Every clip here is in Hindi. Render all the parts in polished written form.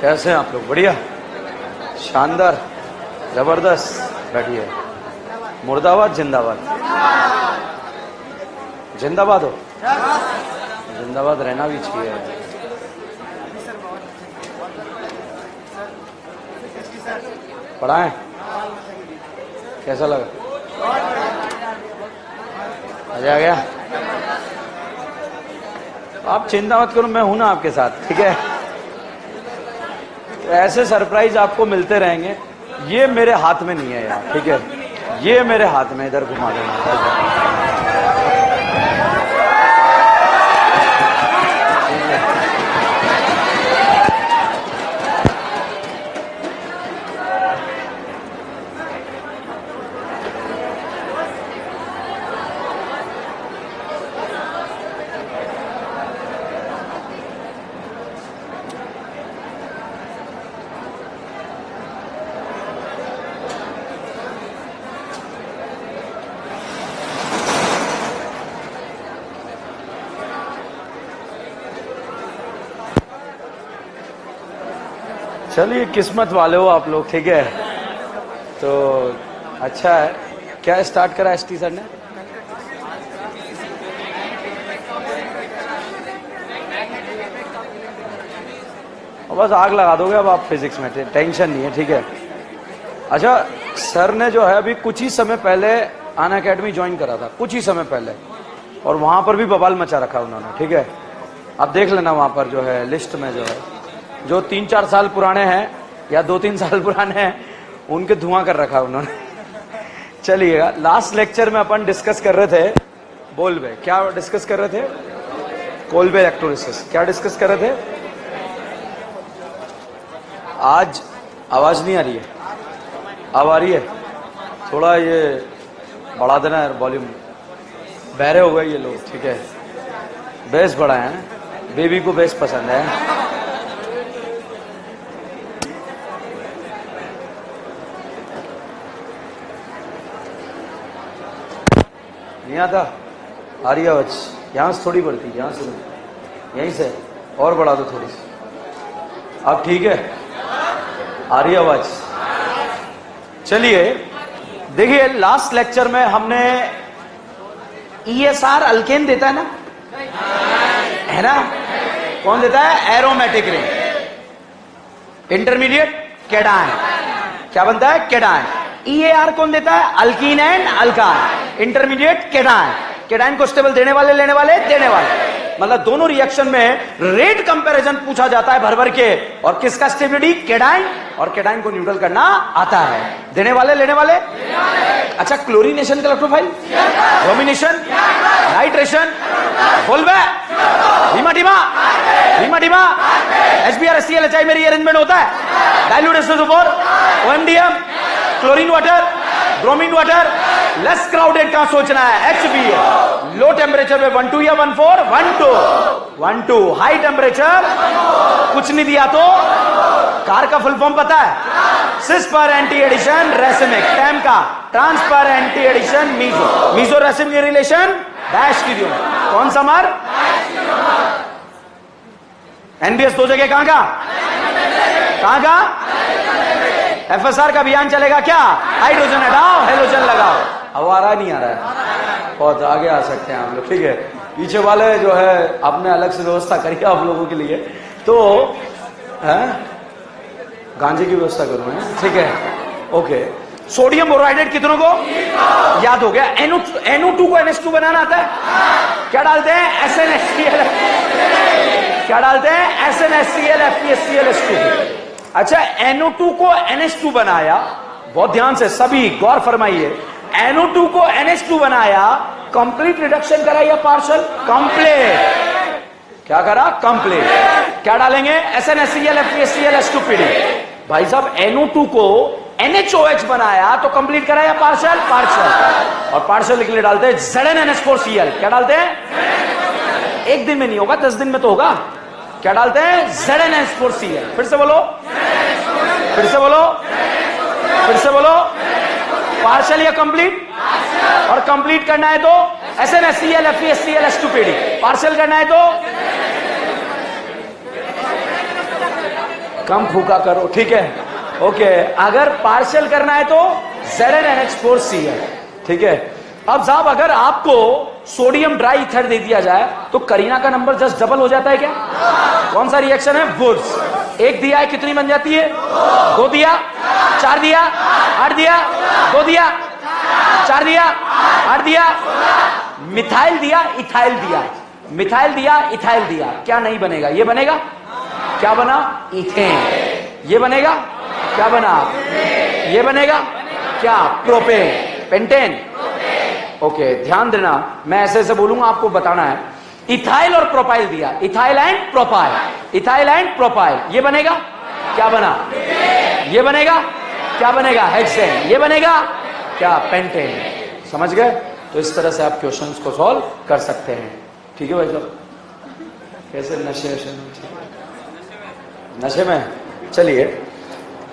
कैसे हैं आप लोग? बढ़िया, शानदार, जबरदस्त। बैठिए। मुर्दाबाद जिंदाबाद। जिंदाबाद हो, जिंदाबाद रहना भी चाहिए। पढ़ाएं, कैसा लगा? मजा आ गया? आप चिंता मत करो, मैं हूं ना आपके साथ, ठीक है? ऐसे सरप्राइज आपको मिलते रहेंगे। ये मेरे हाथ में नहीं है यार, ठीक है? ये मेरे हाथ में, इधर घुमा देना। चलिए, किस्मत वाले हो आप लोग, ठीक है? तो अच्छा है। क्या स्टार्ट करा एसटी सर ने? बस आग लगा दोगे अब आप फिजिक्स में, टेंशन नहीं है, ठीक है? अच्छा, सर ने जो है अभी कुछ ही समय पहले अन अकेडमी ज्वाइन करा था, कुछ ही समय पहले, और वहां पर भी बवाल मचा रखा उन्होंने, ठीक है? आप देख लेना वहां पर जो है लिस्ट में, जो है जो 3-4 साल पुराने हैं या 2-3 साल पुराने हैं, उनके धुआं कर रखा उन्होंने। चलिएगा, लास्ट लेक्चर में अपन डिस्कस कर रहे थे बोलबे। क्या डिस्कस कर रहे थे? Kolbe electrolysis. क्या डिस्कस कर रहे थे आज? आवाज नहीं आ रही है? अब आ रही है? थोड़ा ये बढ़ा देना है वॉल्यूम, बहरे हो गए ये लोग, ठीक है? बेस बढ़ा है, बेबी को बेस पसंद है। नहीं आता? आ रही आवाज? यहां से थोड़ी बढ़ती, यहां से, यहीं से और बढ़ा दो थोड़ी सी। अब ठीक है? आ रही आवाज? चलिए, देखिए लास्ट लेक्चर में हमने ESR अल्केन देता है ना, है ना? कौन देता है? Aromatic ring. इंटरमीडिएट कैटायन क्या बनता है? कैटायन। EAR कौन देता है? Alkyne and alkyne. Intermediate cation. Cation को स्टेबल देने वाले, लेने वाले, देने वाले, मतलब दोनों रिएक्शन में रेट कंपैरिजन पूछा जाता है भर भर के। और किसका स्टेबिलिटी? कैटायन। और कैटायन को न्यूट्रल करना आता है। देने वाले, लेने वाले। अच्छा, क्लोरीनेशन का इलेक्ट्रोफाइल, ब्रोमिनेशन, नाइट्रेशन, बोलबे, हीमाटिमा, हीमाटिमा, HBr HCl HI में रीअरेंजमेंट होता है। Dilute SO4, OMDM, chlorine water, bromine water, less crowded का सोचना है। HBl लो टेम्परेचर में 12 या 14, 12 हाई टेम्परेचर कुछ नहीं दिया तो कार का फुल फॉर्म पता है? सिस पर एंटी एडिशन रेसिमिक, टैम का ट्रांस पर anti addition meso, meso racemic की रिलेशन डैश की दियो। कौन सा मार? NBS दो जगह कहां का? कहां का? FSR का अभियान चलेगा क्या? हाइड्रोजन हटाओ, हेलोजन लगाओ। अब आ रहा नहीं आ रहा है? बहुत आगे आ सकते हैं आप लोग, ठीक है? पीछे वाले जो है आपने अलग से व्यवस्था करी आप लोगों के लिए, तो है गांजे की व्यवस्था करूं, ठीक है? ओके। सोडियम बोराइडेट कितनों को याद हो गया? NO2 को NH2 बनाना आता है? क्या डालते हैं? SnHCl। क्या डालते हैं? SnHCl FeSClH2। अच्छा, NO2 को NH2 बनाया, बहुत ध्यान से सभी गौर फरमाइए। NO2 को NH2 बनाया, कंप्लीट रिडक्शन करा या पार्शियल? कंप्लीट। क्या करा? कंप्लीट। क्या डालेंगे? SnHCl FeSCl H2PD। भाई साहब, NO2 को NaOH बनाया तो कंप्लीट करा या पार्शियल? पार्शियल। और पार्शियल के लिए डालते हैं ZnNH4Cl। क्या डालते हैं? एक दिन में नहीं होगा, 10 दिन में तो होगा। क्या डालते हैं? ZnNH4Cl। फिर से बोलो, फिर से बोलो, फिर से बोलो। पार्शियल या कंप्लीट? और कंप्लीट करना है तो SnHCl FeSCl H2PD। पार्शियल करना है तो कम फूका करो, ठीक है, ओके। अगर पार्शियल करना है तो ZnNH4Cl, ठीक है। अब साहब अगर आपको सोडियम डाई ईथर दे दिया जाए तो करीना का नंबर जस्ट डबल हो जाता है क्या? कौन सा रिएक्शन है? वुड्स। एक दिया है कितनी बन जाती है? 2 दिया, 4 दिया, 8 दिया, 2 दिया, 4 दिया, 8 दिया, मिथाइल दिया, इथाइल दिया, मिथाइल दिया, इथाइल दिया, क्या नहीं बनेगा? ये बनेगा, क्या बना? इथेन। ये बनेगा, क्या बना? ये बनेगा, क्या? प्रोपेन। Pentane, okay. ध्यान देना, मैं ऐसे ऐसे बोलूंगा, आपको बताना है। इथाइल और प्रोपाइल दिया, ethyl and propyl, ethyl and propyl, ये बनेगा, क्या बना? ये बनेगा, क्या बनेगा? हेक्सेन। ये बनेगा, क्या? पेंटेन। समझ गए? तो इस तरह से आप क्वेश्चंस को सॉल्व कर सकते हैं, ठीक है भाई साहब? कैसे नशे में? चलिए,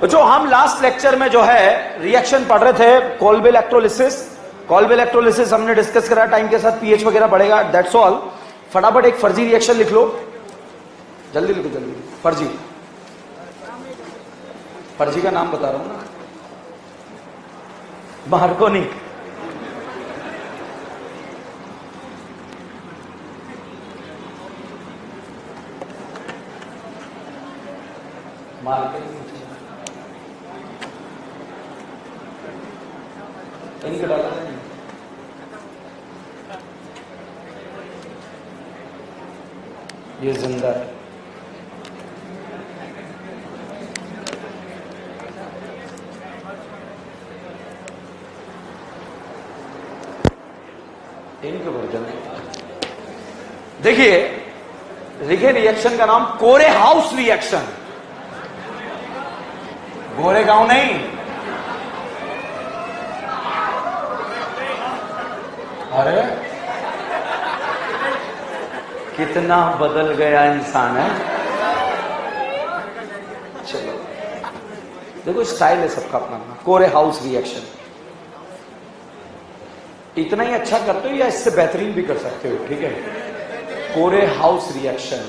जो हम लास्ट लेक्चर में जो है रिएक्शन पढ़ रहे थे, कोल्ब इलेक्ट्रोलिसिस, कोल्ब इलेक्ट्रोलिसिस हमने डिस्कस करा, टाइम के साथ पीएच वगैरह बढ़ेगा, दैट्स ऑल। फटाफट एक फर्जी रिएक्शन लिख लो, जल्दी लिखो, जल्दी। फर्जी, फर्जी का नाम बता रहा हूं ना, मार्कोनिक। इनके डाला ये जिंदा है, इनके वर्जन। देखिए, लिखे रिएक्शन का नाम कोरे हाउस रिएक्शन, गोरेगांव नहीं, अरे कितना बदल गया इंसान है। चलो देखो, स्टाइल है सबका अपना अपना। कोरे हाउस रिएक्शन, इतना ही अच्छा करते हो या इससे बेहतरीन भी कर सकते हो, ठीक है? Corey House reaction,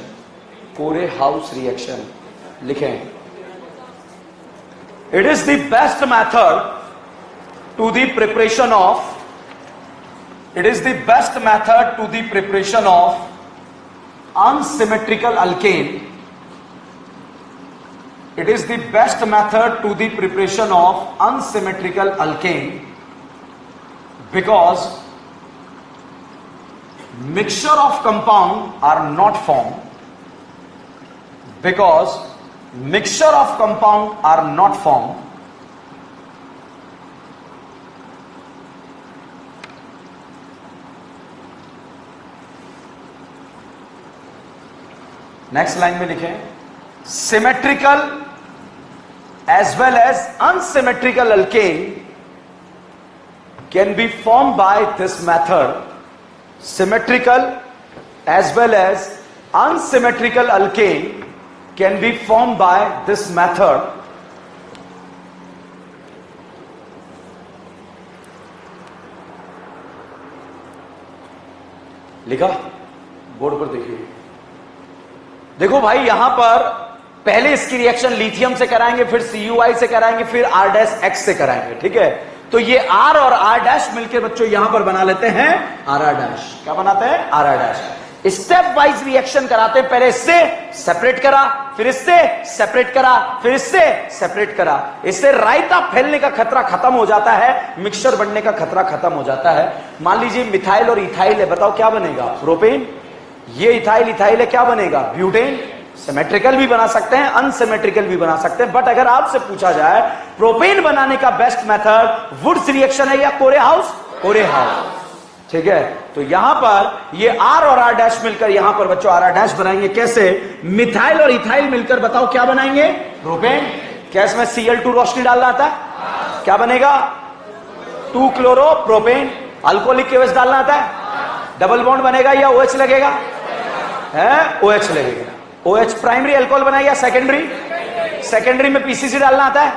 Corey House reaction लिखें। It is the best method to the preparation of, it is the best method to the preparation of unsymmetrical alkane. It is the best method to the preparation of unsymmetrical alkane because mixture of compound are not formed, because mixture of compound are not formed, next line में लिखें, symmetrical as well as unsymmetrical alkane can be form by this method, symmetrical as well as unsymmetrical alkane can be form by this method. लिखा? बोर्ड पर देखिए। देखो भाई, यहां पर पहले इसकी रिएक्शन लिथियम से कराएंगे, फिर CuI से कराएंगे, फिर R' से कराएंगे, ठीक है? तो ये R और R' मिलकर बच्चों यहां पर बना लेते हैं R'। क्या बनाते हैं? R'। स्टेप वाइज रिएक्शन कराते हैं, पहले इससे सेपरेट करा, फिर इससे सेपरेट करा, फिर इससे सेपरेट करा। इससे रायता फैलने का खतरा खत्म हो जाता है, मिक्सचर बनने का खतरा खत्म हो जाता है। मान लीजिए मिथाइल और इथाइल है, बताओ क्या बनेगा? प्रोपेन। ये इथाइल इथाइल है, क्या बनेगा? ब्यूटेन। सिमेट्रिकल भी बना सकते हैं, अनसिमेट्रिकल भी बना सकते हैं, बट अगर आपसे पूछा जाए प्रोपेन बनाने का बेस्ट मेथड वुड्स रिएक्शन है या कोरे हाउस? कोरे हाउस, ठीक है? तो यहां पर ये R और R' मिलकर यहां पर बच्चों R' बनाएंगे। कैसे? मिथाइल और इथाइल मिलकर बताओ क्या बनाएंगे? प्रोपेन। क्या इसमें Cl2 रोशनी डालना आता है? क्या बनेगा? 2 क्लोरो प्रोपेन। अल्कोहलिक केवस डालना आता है? डबल बॉन्ड बनेगा या OH लगेगा? है, OH लगेगा। OH प्राइमरी अल्कोहल बनाएगा या सेकेंडरी? सेकेंडरी में PCC डालना आता है?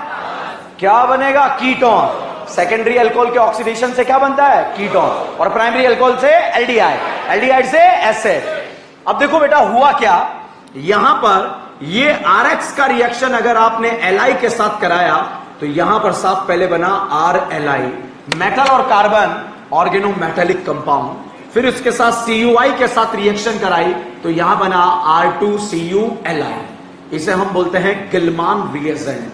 क्या बनेगा? कीटोन। सेकेंडरी अल्कोहल के ऑक्सीडेशन से क्या बनता है? कीटोन। और प्राइमरी अल्कोहल से एल्डिहाइड, एल्डिहाइड से एसिड। अब देखो बेटा, हुआ क्या, यहां पर ये RX का रिएक्शन अगर आपने Li के साथ कराया तो यहां पर साफ पहले बना RLi, मेटल और कार्बन ऑर्गेनोमेटेलिक कंपाउंड। फिर उसके साथ CuI के साथ रिएक्शन कराई तो यहां बना R2CuLi। इसे हम बोलते हैं गिलमान रिएजेंट।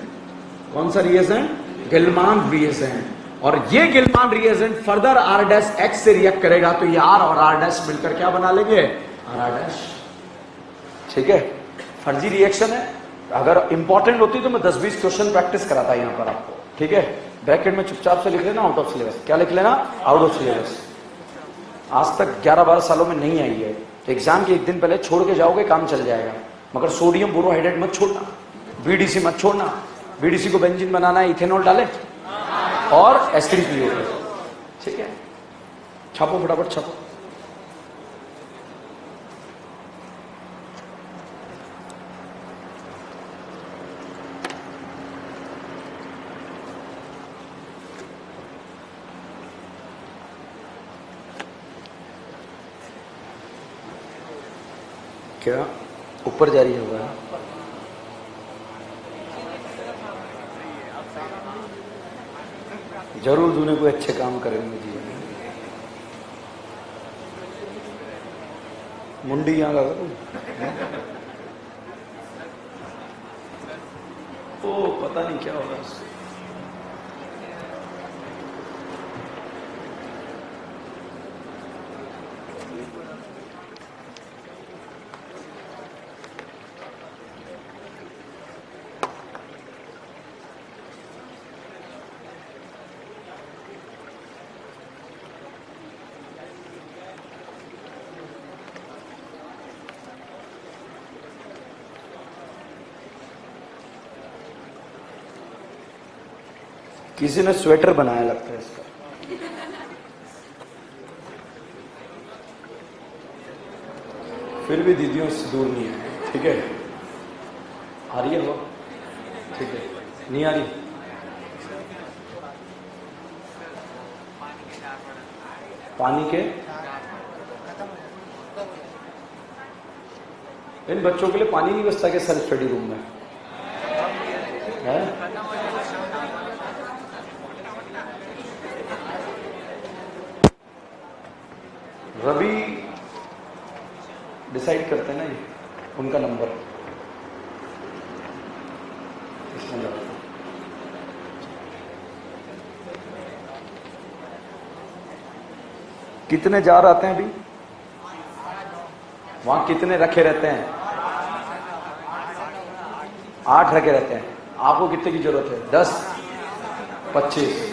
कौन सा रिएजेंट? गिलमान रिएजेंट। और ये गिलमान रिएजेंट फर्दर R' से रिएक्ट करेगा तो ये R और R' मिलकर क्या बना लेंगे? R'। ठीक है, फर्जी रिएक्शन है। अगर इंपॉर्टेंट होती तो मैं 10-20 क्वेश्चन प्रैक्टिस कराता यहां पर आपको। ठीक है, ब्रैकेट में चुपचाप से लिख लेना आउट ऑफ सिलेबस। क्या लिख लेना? Out of syllabus. आज तक 11-12 सालों में नहीं आई है। एग्जाम के एक दिन पहले छोड़ के जाओगे, काम चल जाएगा। मगर सोडियम बोरोहाइड्रेट मत छोड़ना, BDC मत छोड़ना। BDC को बेंजीन बनाना है, इथेनॉल डाले और H3PO। ठीक है, छापो फटाफट छापो। क्या ऊपर जारी होगा? जरूर दूने कोई अच्छे काम करेंगे जीवन में। मुंडी यहां लगा तुम। ओ पता नहीं क्या होगा। किसी ने स्वेटर बनाया लगता है इसका। फिर भी दीदियों से दूर नहीं है। ठीक है, आ रही है वो? ठीक है, नहीं आ रही? पानी के इन बच्चों के लिए पानी नहीं बचता के सेल्फ स्टडी रूम में है? रवि डिसाइड करते हैं ना, ये उनका नंबर इसमें लगता है। कितने जार आते हैं अभी? वहां कितने रखे रहते हैं? 8 रखे रहते हैं। आपको कितने की जरूरत है? 10, 25?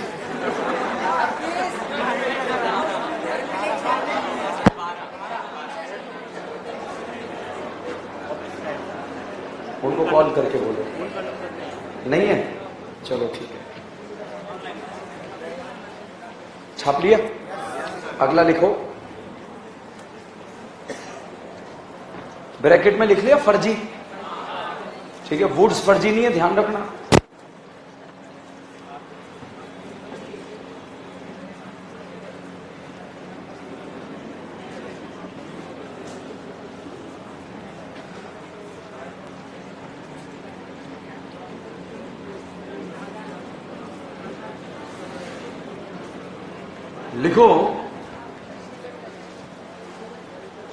उनको कॉल करके बोलो। नहीं है? चलो ठीक है, छाप लिया। अगला लिखो, ब्रैकेट में लिख लिया फर्जी। ठीक है, वुड्स फर्जी नहीं है, ध्यान रखना। लिखो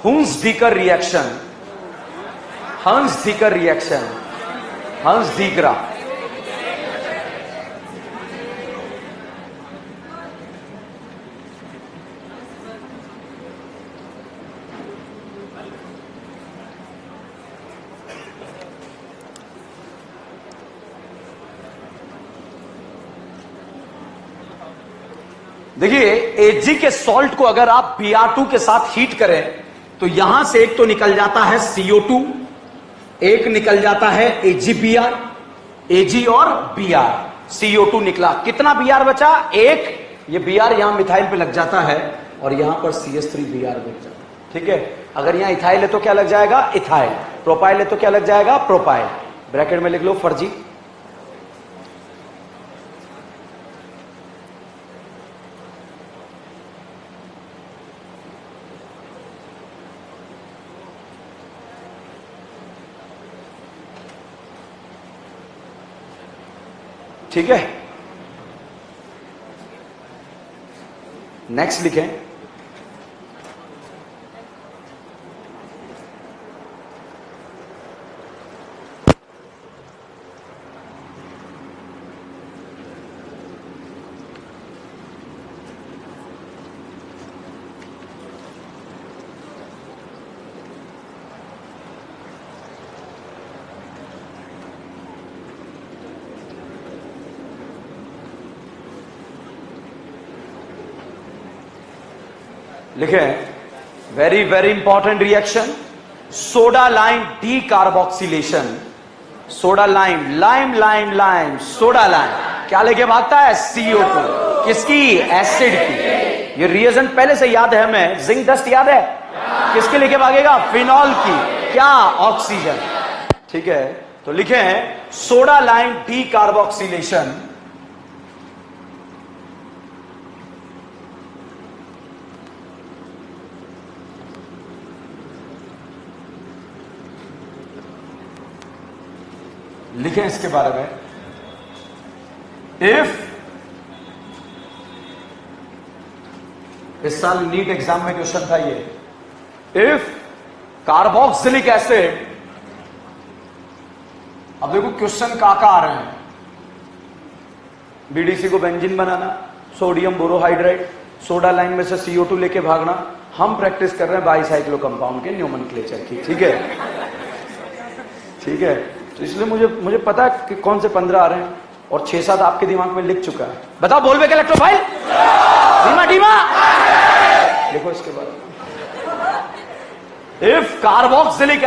हुंस-डीकर रिएक्शन, हंस-डीकर रिएक्शन, हंस-डीकरा। देखिए, Ag के सॉल्ट को अगर आप Br2 के साथ हीट करें तो यहां से एक तो निकल जाता है CO2, एक निकल जाता है AgBr, Ag और Br। CO2 निकला, कितना Br बचा? एक। ये Br यहां मिथाइल पे लग जाता है और यहां पर CH3Br बच जाता है। ठीक है, अगर यहां इथाइल है तो क्या लग जाएगा? इथाइल। प्रोपाइल है तो क्या लग जाएगा? प्रोपाइल। ब्रैकेट में लिख लो फर्जी। ठीक है, नेक्स्ट लिखें, लिखें, very very important reaction, soda lime D carboxylation, soda lime lime lime lime soda lime क्या लेके भागता है? CO2, किसकी? एसिड की। ये रिएजेंट पहले से याद है हमें, जिंक डस्ट याद है, किसके लेके भागेगा? फिनॉल की, क्या? ऑक्सीजन। ठीक है, तो लिखें सोडा लाइम डी कार्बोक्सिलेशन लिखें इसके बारे में, इफ, इस साल नीट एग्जाम में क्वेश्चन था ये, इफ कार्बोक्सिलिक एसिड, अब देखो क्वेश्चन का आ रहे हैं, बीडीसी को बेंजीन बनाना, सोडियम बोरोहाइड्राइड, सोडा लाइम में से CO2 लेके भागना, हम प्रैक्टिस कर रहे हैं बाईसाइक्लो कंपाउंड के नोमेनक्लेचर की। ठीक है, ठीक है, तो इसलिए मुझे पता है कि कौन से 15 आ रहे हैं और 6-7 आपके दिमाग में लिख चुका है। बताओ, बोलबे के इलेक्ट्रोफाइल धीमा धीमा देखो इसके बाद, if carboxylic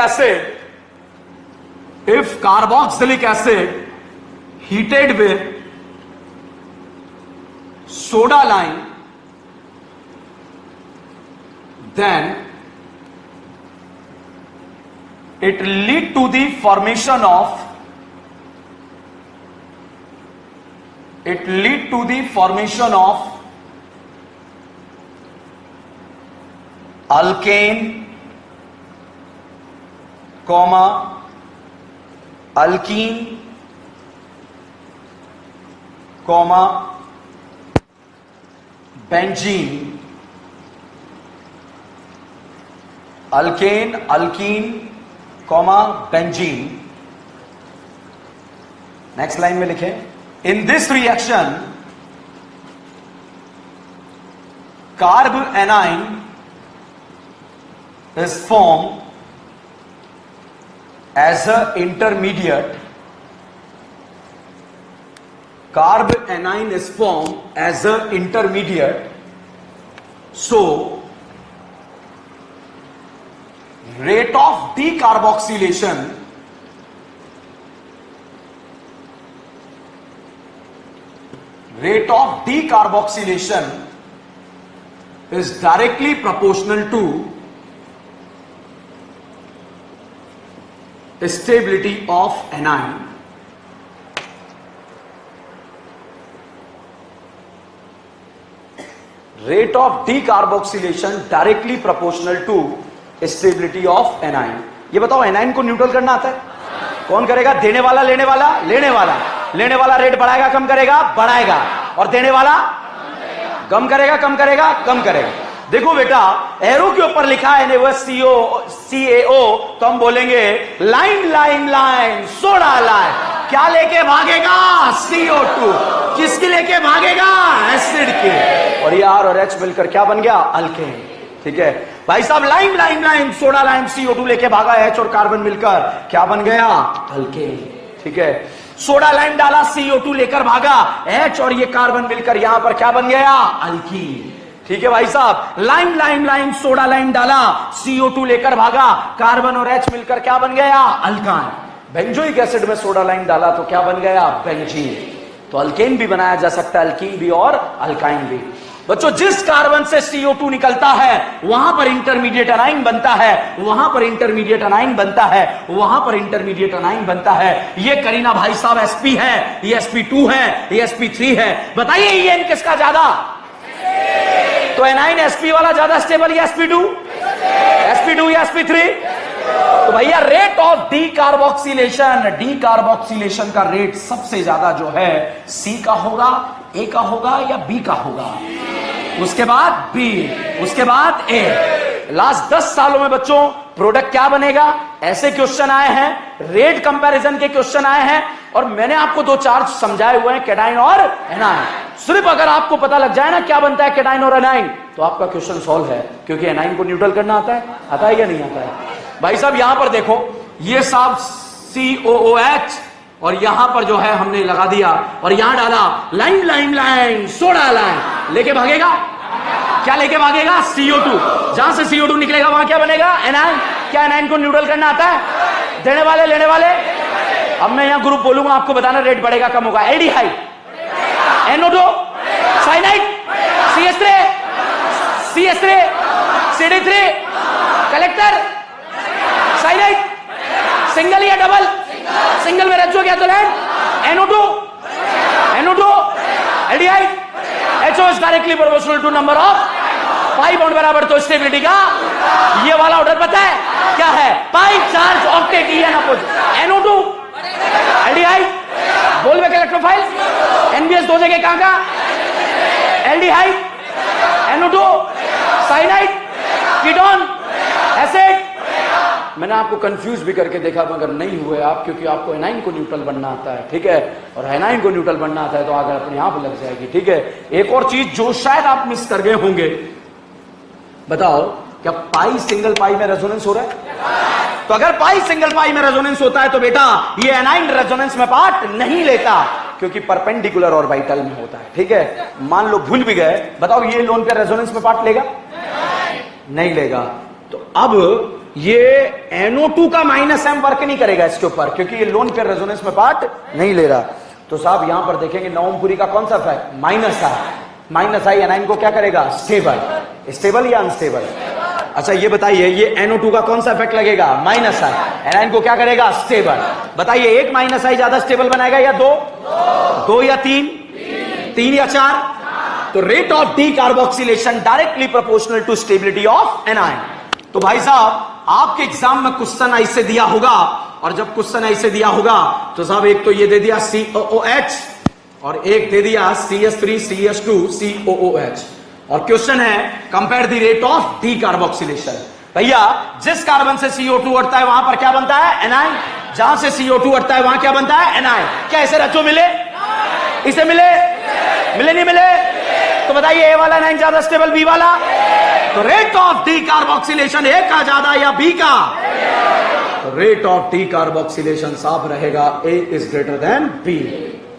acid heated with soda lime, then it lead to the formation of alkane, alkene, benzene, alkane, alkene, benzene। Next line में लिखें, in this reaction carb A9 is formed as a intermediate, carb anion is formed as a intermediate, so rate of decarboxylation is directly proportional to stability of anion। Rate of decarboxylation directly proportional to stability of anion। ये बताओ, एनाइन को न्यूट्रल करना आता है? कौन करेगा? देने वाला, लेने वाला, लेने वाला। लेने वाला रेट बढ़ाएगा, कम करेगा, बढ़ाएगा, और देने वाला कम करेगा, कम करेगा, कम करेगा। देखो बेटा, एरो के ऊपर लिखा है वो CaO, तो हम बोलेंगे lime lime lime soda lime क्या लेके भागेगा? CO2। किसके लेके भागेगा? एसिड के। और ये R और H मिलकर क्या बन गया? अल्केन। ठीक है भाई साहब, lime lime lime soda lime CO2 लेके भागा, H और कार्बन मिलकर क्या बन गया? अल्केन। ठीक है, सोडा लाइम डाला, CO2 लेकर भागा, H और ये कार्बन मिलकर यहां पर क्या बन गया? अल्कीन। ठीक है भाई साहब, lime lime lime soda lime डाला, CO2 लेकर भागा, कार्बन और H मिलकर क्या बन गया? अल्कान। बेंजोइक एसिड में सोडा लाइम डाला तो क्या बन गया? बेंजीन। तो अल्केन भी बनाया जा सकता है, अल्कीन भी और अल्काइन भी। बच्चों, जिस कार्बन से CO2 निकलता है वहां पर इंटरमीडिएट अनाइन बनता है, वहां पर इंटरमीडिएट अनाइन बनता है, वहां पर इंटरमीडिएट अनाइन बनता है। ये करीना भाई साहब sp है, ये sp2 है, ये sp3 है। बताइए ये इन किसका ज्यादा? तो एनाइन sp वाला ज्यादा स्टेबल या sp2 या sp3? तो भैया रेट ऑफ डीकार्बोक्सिलेशन का रेट सबसे ज्यादा जो है सी का होगा, ए का होगा या बी का होगा, उसके बाद बी, उसके बाद ए। लास्ट 10 सालों में बच्चों प्रोडक्ट क्या बनेगा, ऐसे क्वेश्चन आए हैं, रेट कंपैरिजन के क्वेश्चन आए हैं, और मैंने आपको 2 चार्ज समझाए हुए हैं, कैटाइन और एनाइन। सिर्फ अगर आपको पता लग जाए ना क्या बनता है कैटाइन और एनाइन, तो आपका क्वेश्चन सॉल्व है, क्योंकि एनाइन को न्यूट्रल करना आता है या नहीं आता है। भाई साहब यहां पर देखो, ये साहब COOH, और यहां पर जो है हमने लगा दिया, और यहां डाला लाइम सोडा लाइम, लेके भागेगा, क्या लेके भागेगा, CO2। जहां से CO2 निकलेगा वहां क्या बनेगा, एनाइन। क्या एनाइन को न्यूट्रल करना आता है, देने वाले लेने वाले। अब मैं यहां ग्रुप बोलूंगा, आपको बताना रेट बढ़ेगा कम होगा। Aldehyde, NO2, cyanide, CS3, CD3, collector, cyanide, single या डबल, सिंगल में रचो क्या तो land, NO2, aldehyde, HO is directly proportional to number of 5 bond बराबर, तो स्टेबिलिटी का ये वाला ऑर्डर पता है क्या है, pi charge octet EN opposite, NO2, aldehyde, बोलबेक इलेक्ट्रोफाइल, NBS 2 जगह कहां का, aldehyde, NO2, cyanide, ketone, acid. मैंने आपको कंफ्यूज भी करके देखा, मगर नहीं हुए आप, क्योंकि आपको एनाइन को न्यूट्रल बनना आता है, ठीक है, और एनाइन को न्यूट्रल बनना आता है तो आगे अपने आप लग जाएगी, ठीक है। एक और चीज जो शायद आप मिस कर गए होंगे, बताओ क्या पाई सिंगल पाई में रेजोनेंस हो रहा है? तो अगर पाई सिंगल पाई में रेजोनेंस होता है तो बेटा ये एनाइन रेजोनेंस में पार्ट नहीं लेता, क्योंकि परपेंडिकुलर ऑर्बिटल में होता है, ठीक है। मान लो भूल भी गए, बताओ ये लोन पे रेजोनेंस में पार्ट लेगा, नहीं लेगा। तो अब ये NO2 का -M वर्क नहीं करेगा इसके ऊपर, क्योंकि ये लोन पे रेजोनेंस में पार्ट नहीं ले रहा। तो साहब यहां पर देखेंगे नवमपुरी का कौन सा फैक्ट, -I एनाइन को क्या करेगा, स्टेबल या अनस्टेबल। अच्छा ये बताइए, ये NO2 का कौन सा इफेक्ट लगेगा, -I एनाइन को क्या करेगा, स्टेबल। बताइए एक -I ज्यादा स्टेबल बनाएगा या दो या तीन या 4। तो rate of decarboxylation directly proportional to stability of anion. तो भाई साहब आपके एग्जाम में क्वेश्चन ऐसे दिया होगा, और जब क्वेश्चन ऐसे दिया होगा तो साहब एक तो ये दे दिया COOH, और एक दे दिया CS3 CS2 COOH, और क्वेश्चन है compare the rate of decarboxylation. भैया जिस कार्बन से CO2 हटता है वहां पर क्या बनता है, एनाइन। जहां से CO2 हटता है वहां क्या बनता है, एनाइन। क्या इसे रचो मिले, इसे मिले नहीं मिले? तो बताइए ए वाला एनाइन ज्यादा स्टेबल, बी वाला? तो रेट ऑफ डीकार्बोक्सिलेशन ए का ज्यादा या बी का? तो रेट ऑफ डीकार्बोक्सिलेशन साफ रहेगा, A is greater than B.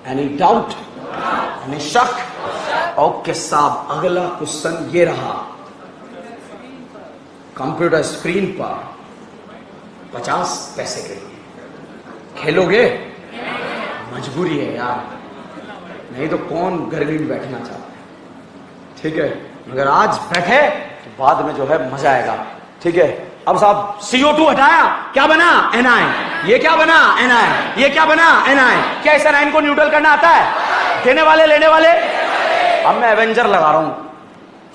Any doubt, any शक? ओके साहब अगला क्वेश्चन ये रहा, कंप्यूटर स्क्रीन पर 50 पैसे के लिए खेलोगे? मजबूरी है यार, नहीं तो कौन गर्मी में बैठना चाहता है, ठीक है। अगर आज बैठे तो बाद में जो है मजा आएगा, ठीक है। अब साहब CO2 हटाया, क्या बना, एनाइन। ये क्या बना, एनाइन। ये क्या बना, एनाइन। क्या इस एनाइन को न्यूट्रल करना आता है, देने वाले लेने वाले? अब मैं एवेंजर लगा रहा हूं,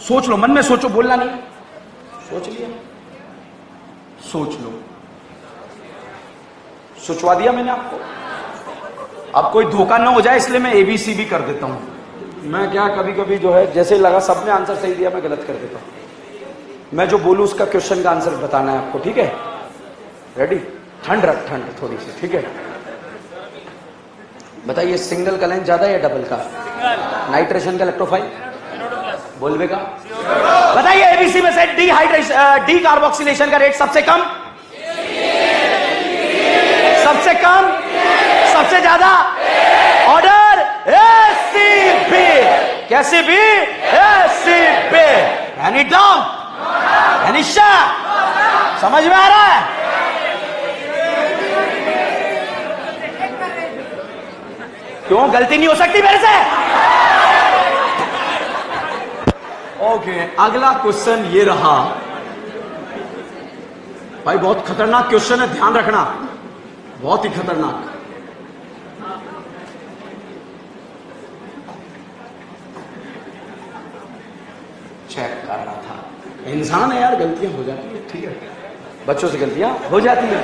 सोच लो, मन में सोचो, बोलना नहीं, सोच लिया, सोच लो, सोचवा दिया मैंने आपको। अब कोई धोखा ना हो जाए इसलिए मैं ABC भी कर देता हूं। मैं क्या कभी कभी जो है जैसे लगा सबने आंसर सही दिया, मैं गलत कर देता हूं। मैं जो बोलूं उसका क्वेश्चन का आंसर बताना है आपको, ठीक है। रेडी? ठंड रख, ठंड थोड़ी सी, ठीक है। बताइए सिंगल का लेंथ ज्यादा या डबल का? नाइट्रेशन का इलेक्ट्रोफाइल बोलबेगा? बताइए ABC में से डीकार्बोक्सिलेशन का रेट सबसे कम, सबसे कम, सबसे ज्यादा? Order ACB। कैसे भी? ACB। एनी डाउट, एनी शक? समझ में आ रहा है? क्यों गलती नहीं हो सकती मेरे से? ओके अगला क्वेश्चन ये रहा, भाई बहुत खतरनाक क्वेश्चन है, ध्यान रखना, बहुत ही खतरनाक। चेक कर रहा था, इंसान है यार, गलतियां हो जाती है, ठीक है। बच्चों से गलतियां हो जाती है।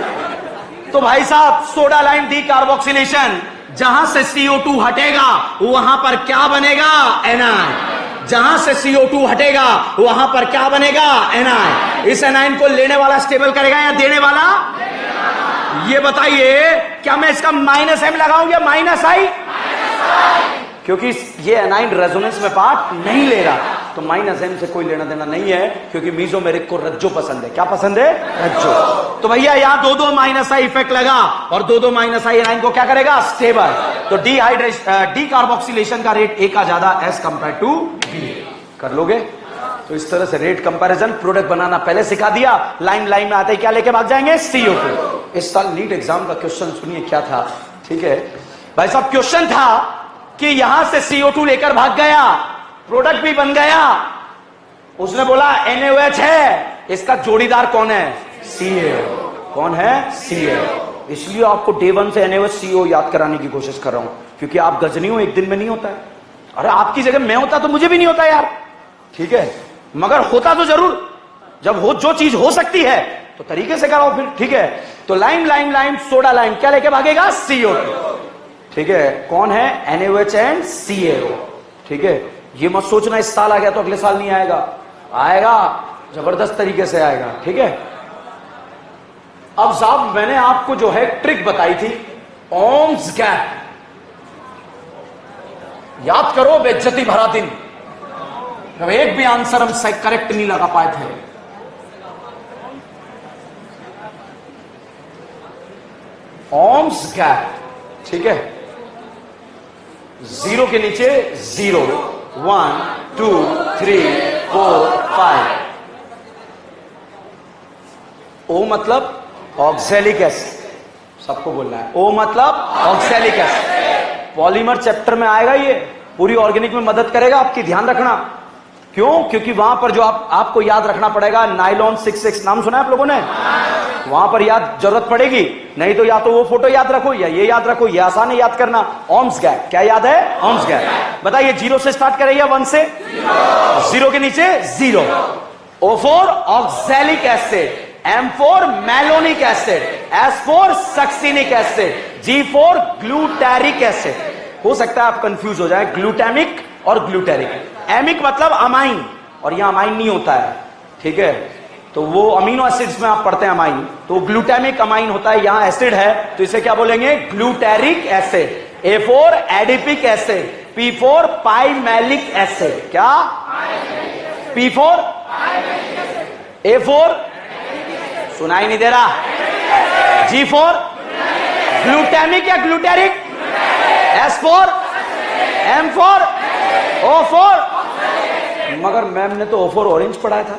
तो भाई साहब सोडा लाइम डी कार्बोक्सिलेशन, जहां से CO2 हटेगा वहां पर क्या बनेगा? एनाइन। जहां से CO2 हटेगा वहां पर क्या बनेगा? एनाइन। इस एनाइन को लेने वाला स्टेबल करेगा या देने वाला? ये बताइए, क्या मैं इसका -M लगाऊं या -I? क्योंकि ये एनाइन रेजोनेंस में पार्ट नहीं ले रहा, तो -M से कोई लेना देना नहीं है, क्योंकि मीजोमेरिक को रज्जो पसंद है। क्या पसंद है? रज्जो। तो भैया यहां दो -I इफेक्ट लगा, और दो -I एनाइन को क्या करेगा? स्टेबल। तो डी कार्बोक्सिलेशन का रेट A का ज्यादा एज कंपेयर टू B। कर लोगे? तो इस तरह से रेट कंपैरिजन प्रोडक्ट बनाना पहले सिखा दिया। लाइन में आते ही क्या लेके भाग जाएंगे? CO2। इस साल नीट एग्जाम का क्वेश्चन सुनिए क्या था, ठीक है भाई साहब? क्वेश्चन था कि यहां से CO2 लेकर भाग गया, प्रोडक्ट भी बन गया, उसने बोला NaOH है, इसका जोड़ीदार कौन है? CaO। कौन है? CaO। इसलिए आपको डे 1 से NaOH CO याद कराने की कोशिश कर रहा हूं, क्योंकि आप गजनी हो, एक दिन में नहीं होता है। अरे आपकी जगह मैं होता तो मुझे भी नहीं होता यार, ठीक है, मगर होता तो जरूर। जब हो जो चीज हो सकती है तो तरीके से कराओ फिर, ठीक है। तो लाइम सोडा लाइम क्या लेके भागेगा? CO2, ठीक है। कौन है? NaOH एंड CaO, ठीक है। ये मत सोचना इस साल आ गया तो अगले साल नहीं आएगा, आएगा, जबरदस्त तरीके से आएगा, ठीक है। अब साहब मैंने आपको जो है ट्रिक बताई थी, ओम्स गैप, याद करो, बेइज्जती भरा दिन। अब एक भी आंसर हम सही करेक्ट नहीं लगा पाए थे। ओम्स गैप, ठीक है। 0 के नीचे 0, 1 2 3 4 5। O मतलब ऑक्सैलिक एसिड, सबको बोलना है। O मतलब ऑक्सैलिक एसिड। पॉलीमर चैप्टर में आएगा, ये पूरी ऑर्गेनिक में मदद करेगा आपकी, ध्यान रखना। क्यों? क्योंकि वहां पर जो आपको याद रखना पड़ेगा, नाइलॉन 6 नाम सुना है आप लोगों ने? वहां पर याद जरूरत पड़ेगी, नहीं तो या तो वो फोटो याद रखो या ये याद रखो, ये आसान है याद करना। ओम्स गैप, क्या याद है? Ohm's gap. बताइए 0 से स्टार्ट करें या 1 से? 0 के नीचे 0। O4 oxalic acid, M4 malonic acid, S4 succinic acid, G4 glutaric acid. हो सकता है आप कंफ्यूज हो जाए, ग्लूटामिक और ग्लूटेरिक। एमिक मतलब अमाइन, और यहां अमाइन नहीं होता है, ठीक है। तो वो अमीनो एसिड्स में आप पढ़ते हैं अमाइन, तो ग्लूटामिक अमाइन होता है, यहां एसिड है तो इसे क्या बोलेंगे? Glutaric acid. A4 adipic acid, P4 pimelic acid. क्या? P4 A4 सुनाई नहीं दे रहा। G4 ग्लूटामिक या ग्लूटेरिक, S4 M4 O4। मगर मैम ने तो O4 ऑरेंज पढ़ाया था,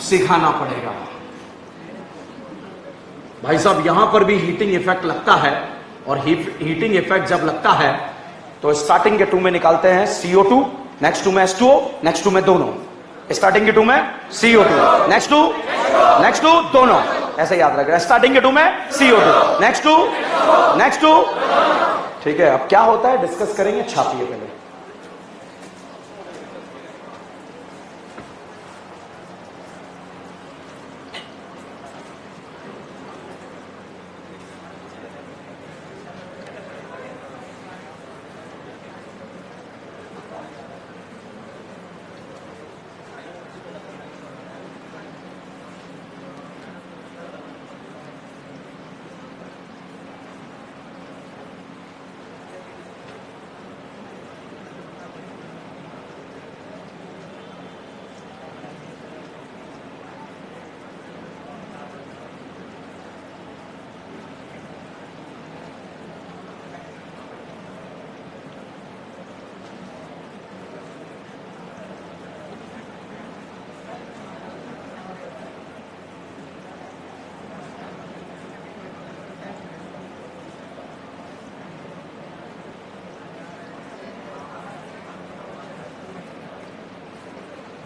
सिखाना पड़ेगा भाई साहब। यहां पर भी हीटिंग इफेक्ट लगता है, और हीटिंग इफेक्ट जब लगता है तो स्टार्टिंग के 2 में निकालते हैं CO2, नेक्स्ट 2 में H2O, नेक्स्ट 2 में दोनों। स्टार्टिंग के 2 में CO2, नेक्स्ट 2 दोनों, ऐसे याद रख रहे हैं। स्टार्टिंग के 2 में CO2, नेक्स्ट 2, ठीक है। अब क्या होता है डिस्कस करेंगे, छापिए पहले।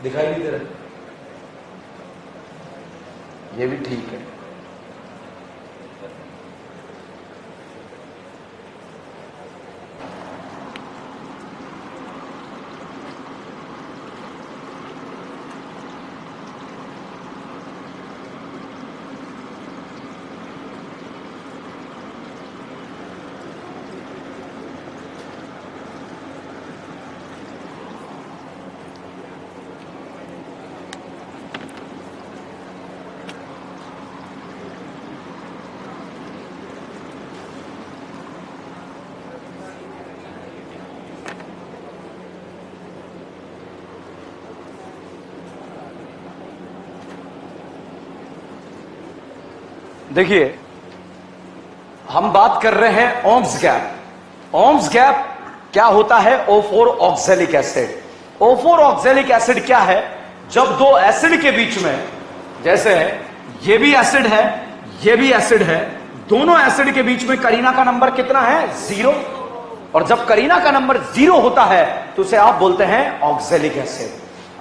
दिखाई नहीं दे रहा, ये भी ठीक है। देखिए, हम बात कर रहे हैं ओम्स गैप। ओम्स गैप क्या होता है? O4 oxalic acid. O4 oxalic acid क्या है? जब दो एसिड के बीच में, जैसे ये भी एसिड है, ये भी एसिड है, दोनों एसिड के बीच में करीना का नंबर कितना है? 0। और जब करीना का नंबर 0 होता है तो उसे आप बोलते हैं ऑक्सैलिक एसिड।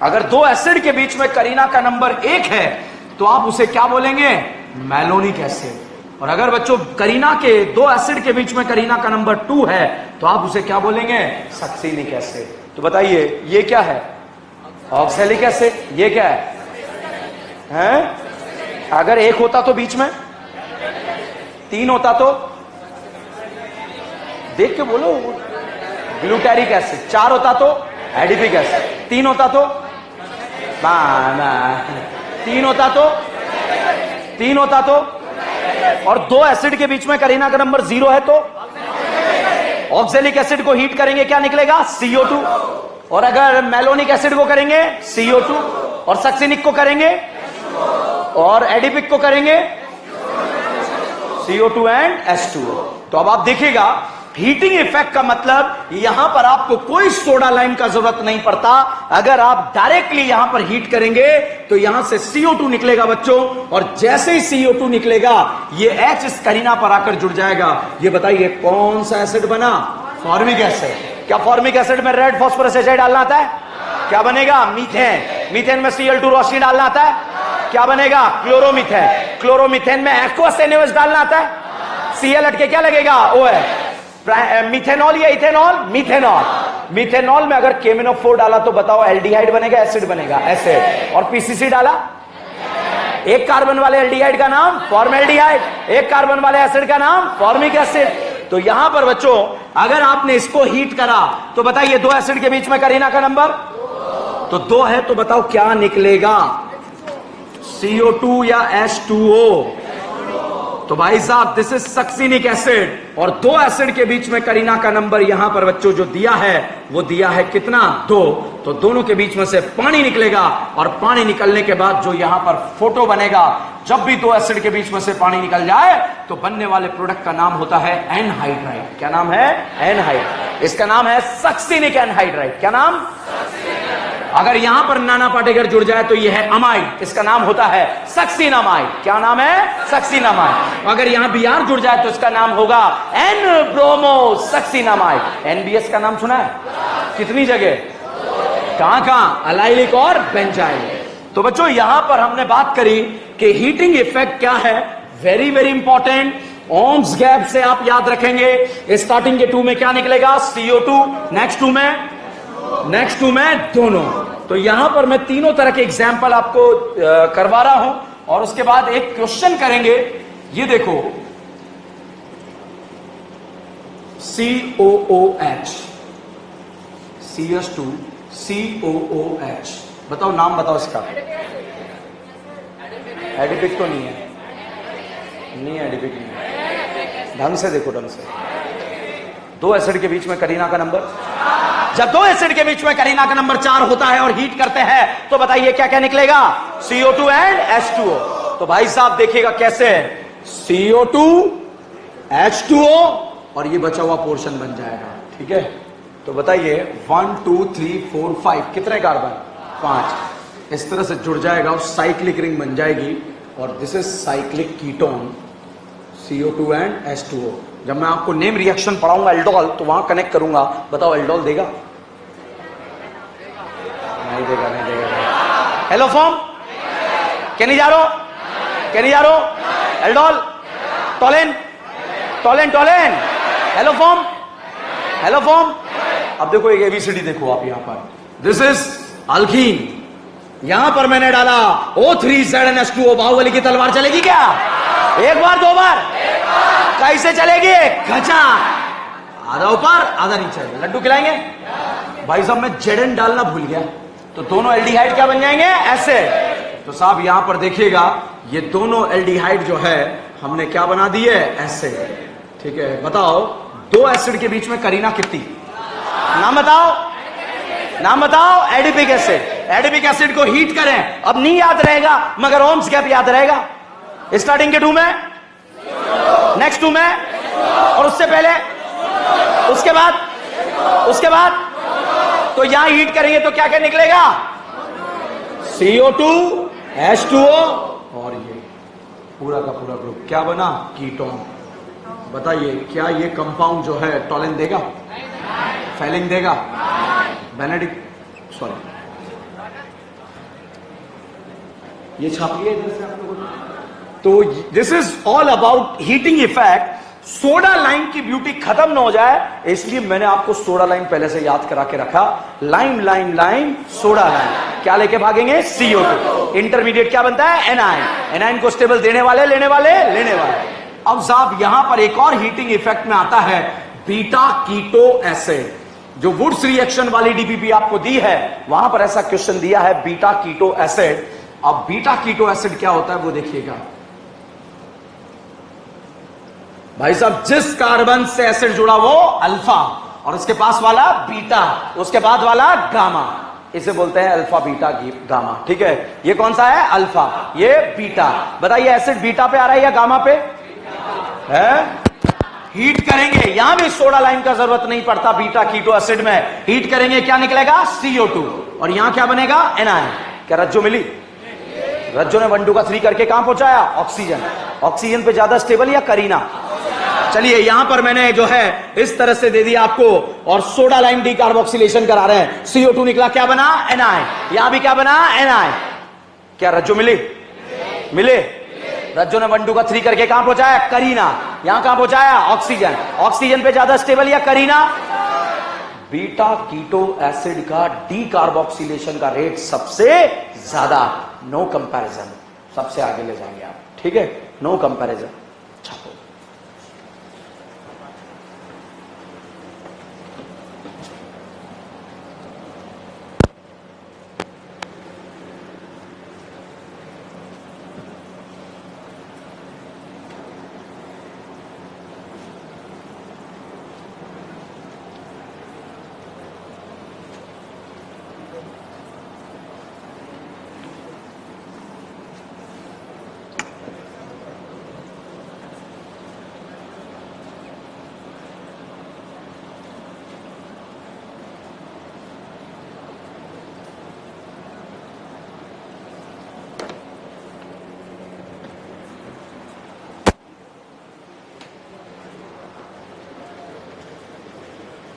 अगर दो एसिड के बीच में करीना का नंबर 1 है तो आप उसे क्या बोलेंगे? Malonic acid. और अगर बच्चों करीना के दो एसिड के बीच में करीना का नंबर 2 है तो आप उसे क्या बोलेंगे? Succinic acid. तो बताइए ये क्या है? Oxalic acid. ये क्या है? अगर 1 होता तो बीच में, 3 होता तो, देख के बोलो, ग्लूटारिक एसिड। 4 होता तो एडिपिक एसिड। 3 होता तो 3 होता तो 3 होता तो, और दो एसिड के बीच में करीना का नंबर 0 है तो ऑक्सैलिक एसिड को हीट करेंगे, क्या निकलेगा? CO2। और अगर मैलोनिक एसिड को करेंगे CO2, और सक्सिनिक को करेंगे, और एडिपिक को करेंगे CO2 एंड H2O। तो अब आप देखिएगा, हीटिंग इफेक्ट का मतलब यहां पर आपको कोई सोडा लाइम का जरूरत नहीं पड़ता। अगर आप डायरेक्टली यहां पर हीट करेंगे तो यहां से CO2 निकलेगा बच्चों, और जैसे ही CO2 निकलेगा ये H इस करीना पर आकर जुड़ जाएगा। ये बताइए कौन सा एसिड बना? Formic acid. क्या फॉर्मिक एसिड में रेड फास्फोरस एसिड डालना आता है? क्या बनेगा? मीथेन। मीथेन में Cl2 रोशनी डालना आता है? क्या बनेगा? क्लोरोमीथेन। क्लोरोमीथेन में एक्वस NaOH डालना आता है? Cl हट के क्या लगेगा? OH। मिथेनॉल या इथेनॉल? मिथेनॉल। मिथेनॉल में अगर केमिनोफोर डाला तो बताओ एल्डिहाइड बनेगा एसिड बनेगा? एसिड। और पीसीसी डाला? एक कार्बन वाले एल्डिहाइड का नाम फॉर्मेल्डिहाइड, एक कार्बन वाले एसिड का नाम फॉर्मिक एसिड। तो यहां पर बच्चों अगर आपने इसको हीट करा तो बताइए दो एसिड के बीच में करीना का नंबर तो 2 है, तो बताओ क्या निकलेगा? CO2 या H2O? तो भाई साहब दिस इज सक्सिनिक एसिड। और दो एसिड के बीच में करीना का नंबर यहां पर बच्चों जो दिया है वो दिया है कितना? 2। तो दोनों के बीच में से पानी निकलेगा, और पानी निकलने के बाद जो यहां पर फोटो बनेगा, जब भी दो एसिड के बीच में से पानी निकल जाए तो बनने वाले प्रोडक्ट का नाम होता है एनहाइड्राइड। क्या नाम है? एनहाइड। इसका नाम है सक्सिनिक एनहाइड्राइड। क्या नाम? अगर यहां पर नाना पार्टिकल जुड़ जाए तो यह है अमाइड, इसका नाम होता है सक्सिनामाइड। क्या नाम है? सक्सिनामाइड। अगर यहां Br जुड़ जाए तो इसका नाम होगा एन ब्रोमो सक्सिनामाइड। NBS का नाम सुना है? कितनी जगह? कहां कहां? अलाइलिक और बेंजाइल। तो बच्चों यहां पर हमने बात करी कि हीटिंग इफेक्ट क्या है, very very important. Ohm's gap से आप याद रखेंगे स्टार्टिंग के 2 में क्या निकलेगा? CO2। नेक्स्ट 2 में दोनों। तो यहां पर मैं तीनों तरह के एग्जाम्पल आपको करवा रहा हूं, और उसके बाद एक क्वेश्चन करेंगे। ये देखो COOH, CH2 COOH, बताओ नाम बताओ इसका। एडिपिक तो नहीं है, नहीं एडिपिक नहीं है। ढंग से देखो, ढंग से। दो एसिड के बीच में करीना का नंबर, जब दो एसिड के बीच में करीना का नंबर 4 होता है और हीट करते हैं तो बताइए क्या क्या निकलेगा? CO2 and H2O। तो भाई साहब देखिएगा कैसे है, CO2 H2O और ये बचा हुआ पोर्शन बन जाएगा। ठीक है, तो बताइए 1 2 3 4 5 कितने कार्बन? 5। इस तरह से जुड़ जाएगा और साइक्लिक रिंग बन जाएगी, और this is cyclic ketone CO2 and H2O। जब मैं आपको नेम रिएक्शन पढ़ाऊंगा एल्डोल तो वहां कनेक्ट करूंगा। बताओ एल्डोल देगा? नहीं देगा, नहीं देगा। हेलो फॉर्म क्या नहीं जा रहा? Aldol, Tollens, hello form. अब देखो एक ABCD देखो आप यहां पर, दिस इज अल्कीन। यहां पर मैंने डाला O3ZnH2O। बाहुबली की तलवार चलेगी क्या? एक बार, 2 बार? कैसे चलेगी? खचा, आधा ऊपर आधा नीचे। लड्डू खिलाएंगे? भाई साहब मैं Zn डालना भूल गया, तो दोनों एल्डिहाइड क्या बन जाएंगे? एसिड। तो साहब यहां पर देखिएगा ये दोनों एल्डिहाइड जो है हमने क्या बना दी है? एसिड। ठीक है, बताओ दो एसिड के बीच में करीना कितनी? नाम बताओ। Adipic acid. एडिपिक एसिड को हीट करें, अब नहीं याद रहेगा मगर ओम्स गैप याद रहेगा। स्टार्टिंग के 2 में नेक्स्ट 2 में, और उससे पहले, उसके बाद तो यहां हीट करेंगे तो क्या क्या निकलेगा? CO2 H2O और ये पूरा का पूरा ग्रुप क्या बना? कीटोन। बताइए क्या ये कंपाउंड जो है टॉलिन देगा? फेलिंग देगा? बेनेडिक्ट सॉरी ये छाप लिया इधर से आप लोगों ने। तो this is all about heating effect. Soda lime की ब्यूटी खत्म ना हो जाए इसलिए मैंने आपको सोडा लाइम पहले से याद करा के रखा। Lime lime lime soda lime क्या लेके भागेंगे? CO2। इंटरमीडिएट क्या बनता है? एनाइन। एनाइन को स्टेबल देने वाले, लेने वाले, लेने वाले। अब साहब यहां पर एक और हीटिंग इफेक्ट में आता है बीटा कीटो एसिड। जो वुड्स रिएक्शन वाली डीपीपी आपको दी है वहां पर ऐसा क्वेश्चन दिया है बीटा कीटो एसिड। अब बीटा कीटो एसिड क्या होता है वो देखिएगा भाई साहब। जिस कार्बन से एसिड जुड़ा वो अल्फा और उसके पास वाला बीटा, उसके बाद वाला गामा, इसे बोलते हैं अल्फा बीटा गामा। ठीक है, ये कौन सा है? अल्फा, ये बीटा। बताइए एसिड बीटा पे आ रहा है या गामा पे है? हीट करेंगे, यहां भी सोडा लाइम का जरूरत नहीं पड़ता बीटा कीटो एसिड में। हीट करेंगे क्या निकलेगा? CO2 और यहां क्या बनेगा? एनाइन। क्या रज्जो मिली? रज्जो ने 1 2 का 3 करके कहां पहुंचाया? ऑक्सीजन। ऑक्सीजन पे ज्यादा स्टेबल या करीना? चलिए यहां पर मैंने जो है इस तरह से दे दिया आपको और सोडा लाइम डीकार्बोक्सिलेशन करा रहे हैं। CO2 निकला, क्या बना? एनाइन। यहां भी क्या बना? एनाइन। क्या रज्जो मिली? मिले। रज्जो ने 1 2 का 3 करके कहां पहुंचाया? करीना। यहां कहां पहुंचाया? ऑक्सीजन। ऑक्सीजन पे ज्यादा स्टेबल या करीना? बीटा कीटो एसिड का डीकार्बोक्सिलेशन का रेट सबसे ज्यादा। नो कंपैरिजन, सबसे आगे ले जाएंगे आप। ठीक है, नो कंपैरिजन। छापो।